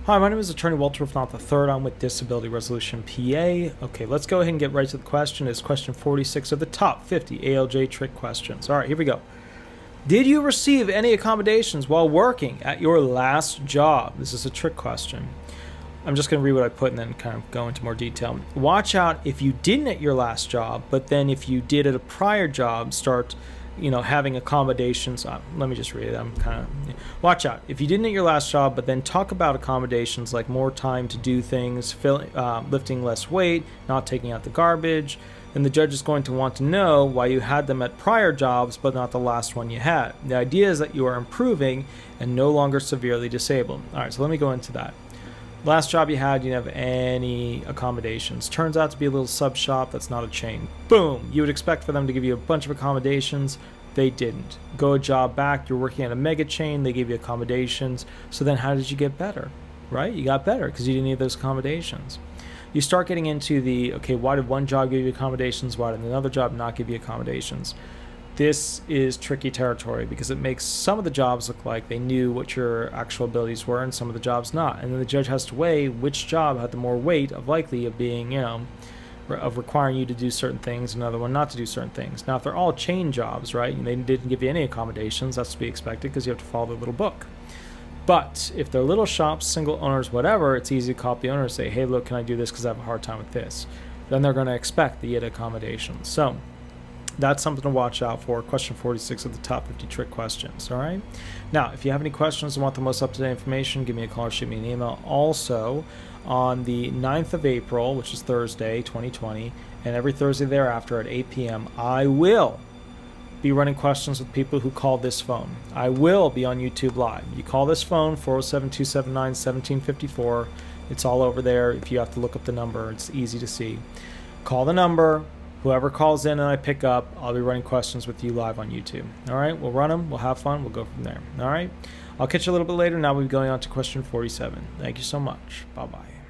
Hi, my name is Attorney Walter Rudolph Hnot III. I'm with Disability Resolution PA. Okay, let's go ahead and get right to the question. It's question 46 of the top 50 ALJ trick questions. All right, here we go. Did you receive any accommodations while working at your last job? This is a trick question. I'm just going to read what I put and then kind of go into more detail. Watch out if you didn't at your last job, but then if you did at a prior job, start having accommodations. Let me just read it. Watch out if you didn't at your last job, but then talk about accommodations like more time to do things, lifting less weight, not taking out the garbage. Then the judge is going to want to know why you had them at prior jobs, but not the last one you had. The idea is that you are improving and no longer severely disabled. All right, so let me go into that. Last job you had, you didn't have any accommodations. Turns out to be a little sub shop that's not a chain. Boom! You would expect for them to give you a bunch of accommodations. They didn't. Go a job back, you're working at a mega chain, they gave you accommodations. So then how did you get better? Right? You got better because you didn't need those accommodations. You start getting into the, okay, why did one job give you accommodations? Why did another job not give you accommodations? This is tricky territory because it makes some of the jobs look like they knew what your actual abilities were and some of the jobs not. And then the judge has to weigh which job had the more weight of likely of being, of requiring you to do certain things, another one not to do certain things. Now, if they're all chain jobs, right, and they didn't give you any accommodations, that's to be expected because you have to follow the little book. But if they're little shops, single owners, whatever, it's easy to call up the owner and say, hey, look, can I do this because I have a hard time with this? Then they're going to expect that you get accommodations. So that's something to watch out for. Question 46 of the top 50 trick questions. All right. Now, if you have any questions and want the most up-to-date information, give me a call or shoot me an email. Also, on the 9th of April, which is Thursday, 2020, and every Thursday thereafter at 8 p.m., I will be running questions with people who call this phone. I will be on YouTube Live. You call this phone, 407-279-1754. It's all over there. If you have to look up the number, it's easy to see. Call the number. Whoever calls in and I pick up, I'll be running questions with you live on YouTube. All right, we'll run them, we'll have fun, we'll go from there. All right, I'll catch you a little bit later. Now we'll be going on to question 47. Thank you so much. Bye-bye.